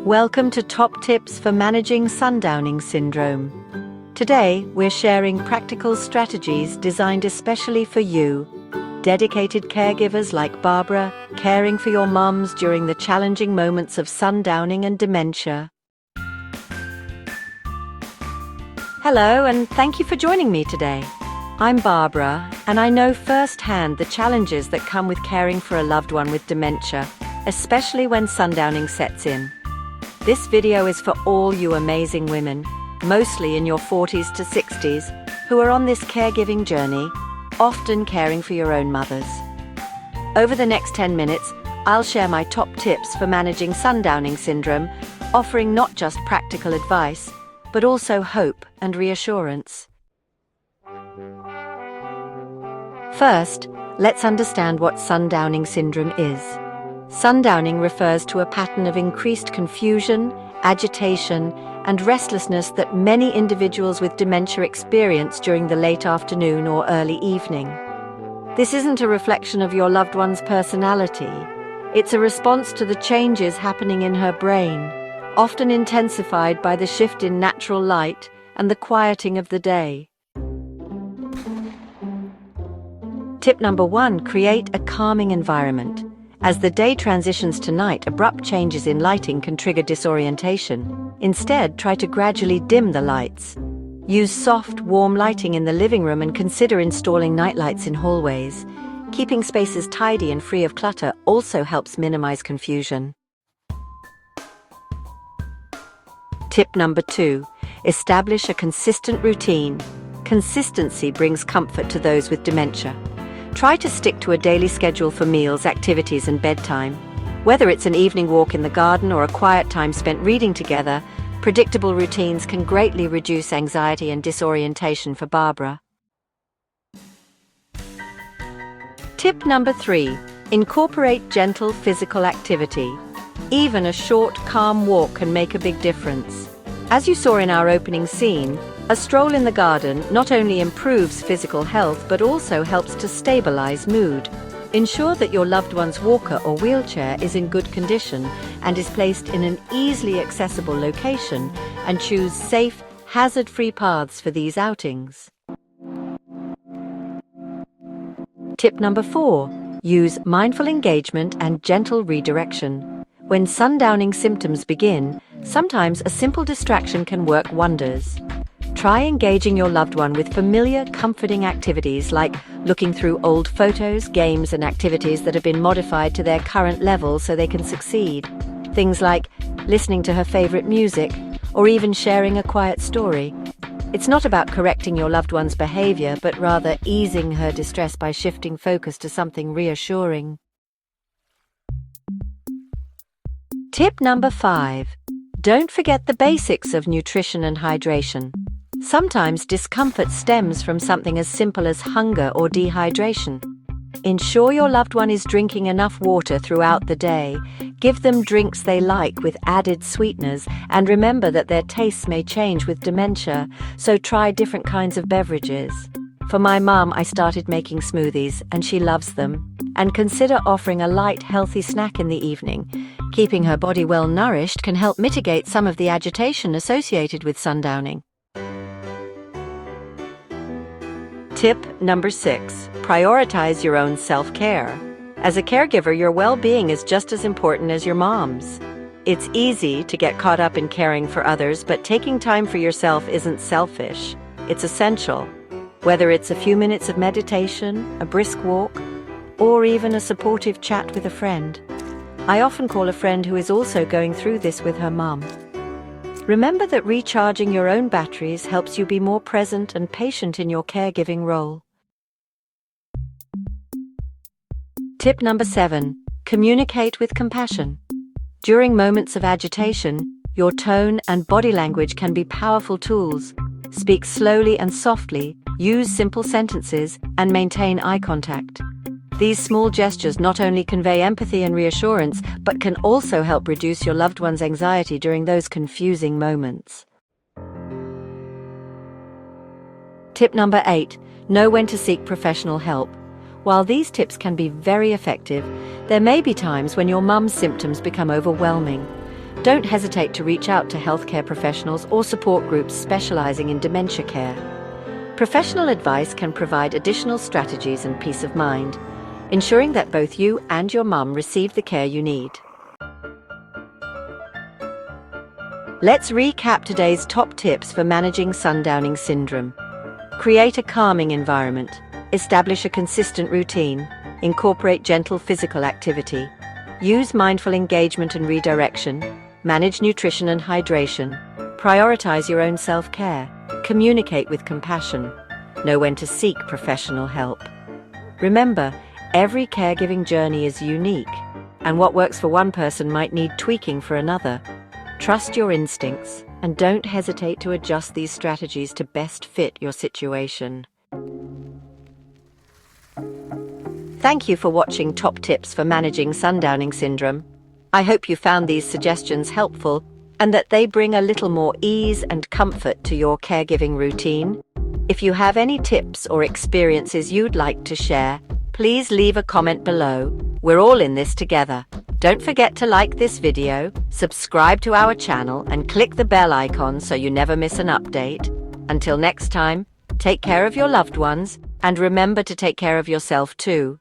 Welcome to Top Tips for Managing Sundowning Syndrome. Today, we're sharing practical strategies designed especially for you, dedicated caregivers like Barbara, caring for your mums during the challenging moments of sundowning and dementia. Hello, and thank you for joining me today. I'm Barbara, and I know firsthand the challenges that come with caring for a loved one with dementia, especially when sundowning sets in. This video is for all you amazing women, mostly in your 40s to 60s, who are on this caregiving journey, often caring for your own mothers. Over the next 10 minutes, I'll share my top tips for managing sundowning syndrome, offering not just practical advice, but also hope and reassurance. First, let's understand what sundowning syndrome is. Sundowning refers to a pattern of increased confusion, agitation, and restlessness that many individuals with dementia experience during the late afternoon or early evening. This isn't a reflection of your loved one's personality. It's a response to the changes happening in her brain, often intensified by the shift in natural light and the quieting of the day. Tip number 1, create a calming environment. As the day transitions to night, abrupt changes in lighting can trigger disorientation. Instead, try to gradually dim the lights. Use soft, warm lighting in the living room and consider installing nightlights in hallways. Keeping spaces tidy and free of clutter also helps minimize confusion. Tip number 2, establish a consistent routine. Consistency brings comfort to those with dementia. Try to stick to a daily schedule for meals, activities, and bedtime. Whether it's an evening walk in the garden or a quiet time spent reading together, predictable routines can greatly reduce anxiety and disorientation for Barbara. Tip number 3, incorporate gentle physical activity. Even a short, calm walk can make a big difference. As you saw in our opening scene, a stroll in the garden not only improves physical health but also helps to stabilize mood. Ensure that your loved one's walker or wheelchair is in good condition and is placed in an easily accessible location, and choose safe, hazard-free paths for these outings. Tip number 4, use mindful engagement and gentle redirection. When sundowning symptoms begin, sometimes a simple distraction can work wonders. Try engaging your loved one with familiar, comforting activities like looking through old photos, games, and activities that have been modified to their current level so they can succeed. Things like listening to her favorite music or even sharing a quiet story. It's not about correcting your loved one's behavior, but rather easing her distress by shifting focus to something reassuring. Tip number 5, don't forget the basics of nutrition and hydration. Sometimes discomfort stems from something as simple as hunger or dehydration. Ensure your loved one is drinking enough water throughout the day. Give them drinks they like with added sweeteners, and remember that their tastes may change with dementia, so try different kinds of beverages. For my mum, I started making smoothies, and she loves them. And consider offering a light, healthy snack in the evening. Keeping her body well nourished can help mitigate some of the agitation associated with sundowning. Tip number 6, prioritize your own self-care. As a caregiver, your well-being is just as important as your mom's. It's easy to get caught up in caring for others, but taking time for yourself isn't selfish. It's essential. Whether it's a few minutes of meditation, a brisk walk, or even a supportive chat with a friend. I often call a friend who is also going through this with her mum. Remember that recharging your own batteries helps you be more present and patient in your caregiving role. Tip number 7, communicate with compassion. During moments of agitation, your tone and body language can be powerful tools. Speak slowly and softly, use simple sentences, and maintain eye contact. These small gestures not only convey empathy and reassurance, but can also help reduce your loved one's anxiety during those confusing moments. Tip number 8, know when to seek professional help. While these tips can be very effective, there may be times when your mum's symptoms become overwhelming. Don't hesitate to reach out to healthcare professionals or support groups specializing in dementia care. Professional advice can provide additional strategies and peace of mind, ensuring that both you and your mum receive the care you need. Let's recap today's top tips for managing Sundowning syndrome. Create a calming environment. Establish a consistent routine. Incorporate gentle physical activity. Use mindful engagement and redirection. Manage nutrition and hydration. Prioritize your own self-care. Communicate with compassion. Know when to seek professional help. Remember, every caregiving journey is unique, and what works for one person might need tweaking for another. Trust your instincts and don't hesitate to adjust these strategies to best fit your situation. Thank you for watching Top Tips for Managing Sundowning Syndrome. I hope you found these suggestions helpful and that they bring a little more ease and comfort to your caregiving routine. If you have any tips or experiences you'd like to share, please leave a comment below. We're all in this together. Don't forget to like this video, subscribe to our channel, and click the bell icon so you never miss an update. Until next time, take care of your loved ones, and remember to take care of yourself too.